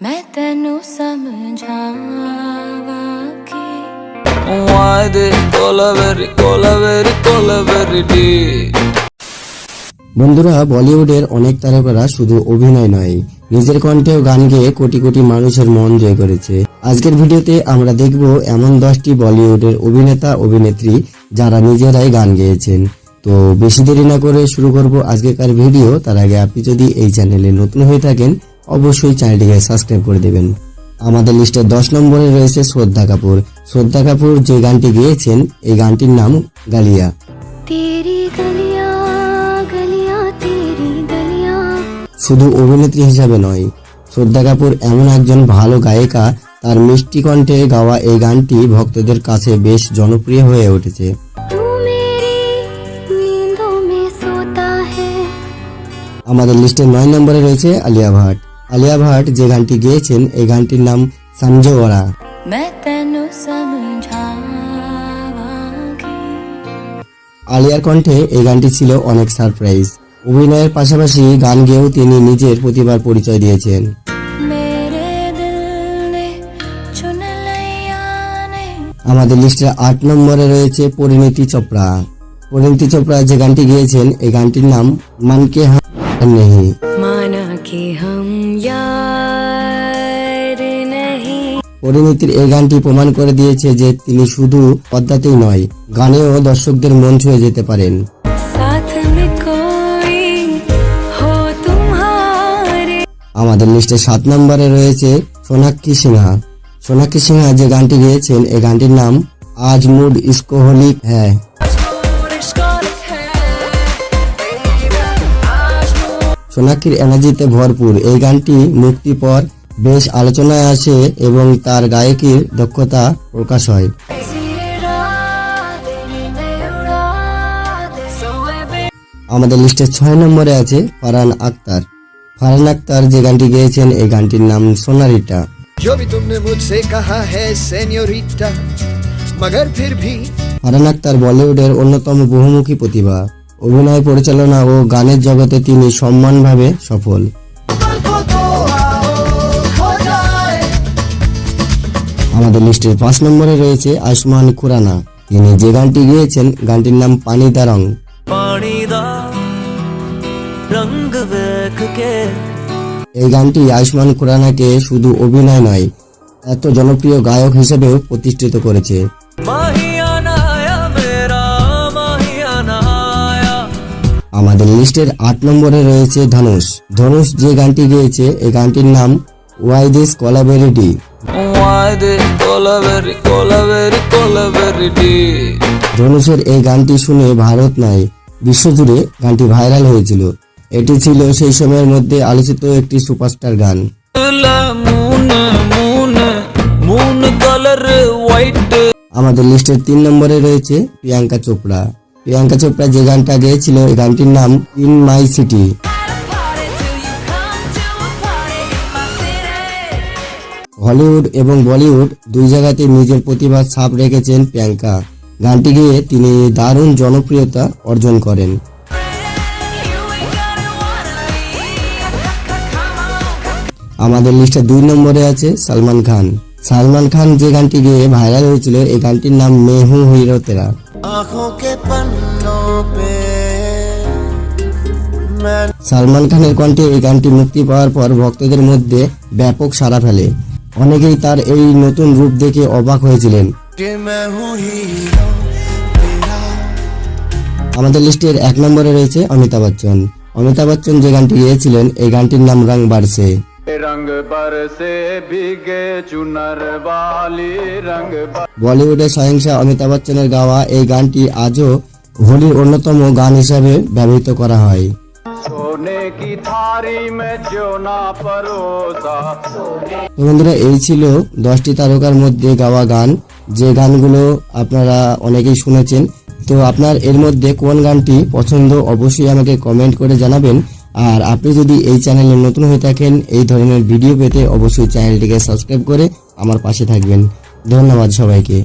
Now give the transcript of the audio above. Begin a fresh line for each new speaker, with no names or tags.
मैं तेनू समझावा कि
वादे कोलावेरी डी।
বন্ধুরা, বলিউডের অনেক তারকারা শুধু অভিনয় নয়, নিজের কণ্ঠেও গান গেয়ে কোটি কোটি মানুষের মন জয় করেছে। আজকের ভিডিওতে আমরা দেখব এমন 10টি বলিউডের অভিনেতা অভিনেত্রী যারা নিজেরাই গান গেয়েছেন। তো বেশি দেরি না করে শুরু করব আজকের ভিডিও। তার আগে আপনি যদি এই চ্যানেলে নতুন হয়ে থাকেন অবশ্যই চ্যানেলটিকে সাবস্ক্রাইব করে দেবেন। আমাদের লিস্টে 10 নম্বরে রয়েছে শ্রদ্ধা কাপুর। শ্রদ্ধা কাপুর যে গানটি গেয়েছেন এই গানটির নাম গালিয়া। শুধু অভিনেত্রী হিসাবে নয়, শ্রদ্ধা কাপুর এমন একজন ভালো গায়িকা, তার মিষ্টি কণ্ঠে গাওয়া এই গানটি ভক্তদের কাছে বেশ জনপ্রিয় হয়ে উঠেছে। আমাদের লিস্টে 9 নম্বরে রয়েছে আলিয়া ভাট। আলিয়া ভাট যে গানটি গেয়েছেন এই গানটির নাম সমঝোরা। আলিয়ার কণ্ঠে এই গানটি ছিল অনেক সারপ্রাইজ। অভিনয়ের পাশাপাশি গান গেয়েও তিনি নিজের প্রতিভার পরিচয় দিয়েছেন। আমাদের লিস্টে 8 নম্বরে রয়েছে পরিণীতি চোপড়া। পরিণীতি চোপড়া যে গানটি গেয়েছেন এই গানটির নাম মান কে হাম নেহি। পরিণীতির এই গানটি প্রমাণ করে দিয়েছে যে তিনি শুধু পদ্মাতেই নয়, গানেও দর্শকদের মন ছুঁয়ে যেতে পারেন। আমাদের লিস্টে 7 নম্বরে রয়েছে সোনাক্ষী সিনহা। সোনাক্ষী সিনহা যে গানটি গেয়েছেন এই গানটির নাম আজ মুড ইসকো হোলি হ্যায়। সোনাক্ষীর এনার্জিতে ভরপুর এই গানটি মুক্তি পর বেশ আলোচনায় আসে এবং তার গায়কির দক্ষতা প্রকাশ হয়। আমাদের লিস্টে 6 নম্বরে আছে ফারহান আখতার। ফারহান আখতার যে গানটি গেয়েছেন এই গানটির নাম সোনারিটা। ফারহান আখতার বলিউডের অন্যতম বহুমুখী প্রতিভা। অভিনয়, পরিচালনা ও গানের জগতে তিনি সম্মানভাবে সফল। আমাদের লিস্টের 5 নম্বরে রয়েছে আয়ুষ্মান খুরানা। তিনি যে গানটি গেয়েছেন গানটির নাম পানি দা রং। এই গানটি আয়ুষ্মান খুরানাকে শুধু অভিনয় নয়, এত জনপ্রিয় গায়ক হিসেবেও প্রতিষ্ঠিত করেছে। আমাদের লিস্টের 8 নম্বরে রয়েছে ধনুষ। ধনুষ যে গানটি গেয়েছে এই গানটির নাম ওয়াই দিস কোলাবেরিটি। ধনুষের এই গানটি শুনে ভারত নয় বিশ্বজুড়ে গানটি ভাইরাল হয়েছিল। এটি ছিল সেই সময়ের মধ্যে আলোচিত একটি সুপারস্টার গান। আমাদের লিস্টের 3 নম্বরে রয়েছে প্রিয়াঙ্কা চোপড়া। প্রিয়াঙ্কা চোপড়া যে গানটা গেয়েছিল এই গানটির নাম ইন মাই সিটি। হলিউড এবং বলিউড দুই জায়গাতে নিজের প্রতিভার ছাপ রেখেছেন প্রিয়াঙ্কা। গানটি গেয়ে তিনি দারুণ জনপ্রিয়তা অর্জন করেন। আমাদের লিস্টে 2 নম্বরে আছে সালমান খান। সালমান খান যে গানটি গেয়ে ভাইরাল হয়েছিল এই গানটির নাম মে হুঁ হিরো তেরা। সালমান খানের কণ্ঠে এই গানটি মুক্তি পাওয়ার পর ভক্তদের মধ্যে ব্যাপক সাড়া ফেলে। অনেকেই তার এই নতুন রূপ দেখে অবাক হয়েছিলেন। আমাদের লিস্টের 1 নম্বরে রয়েছে অমিতাভ বচ্চন। অমিতাভ বচ্চন যে গানটি গেয়েছিলেন এই গানটির নাম রং বারসে। বলিউডের সহিংসা অমিতাভ বচ্চনের গাওয়া এই গানটি আজও হোলির অন্যতম গান হিসাবে ব্যবহৃত করা হয়। বন্ধুরা, এই ছিল 10টি তারকার মধ্যে গাওয়া গান, যে গানগুলো আপনারা অনেকেই শুনেছেন। তো আপনার এর মধ্যে কোন গানটি পছন্দ অবশ্যই আমাকে কমেন্ট করে জানাবেন। আর আপনি যদি এই চ্যানেলে নতুন হয়ে থাকেন এই ধরনের ভিডিও পেতে অবশ্যই চ্যানেলটিকে সাবস্ক্রাইব করে আমার পাশে থাকবেন। ধন্যবাদ সবাইকে।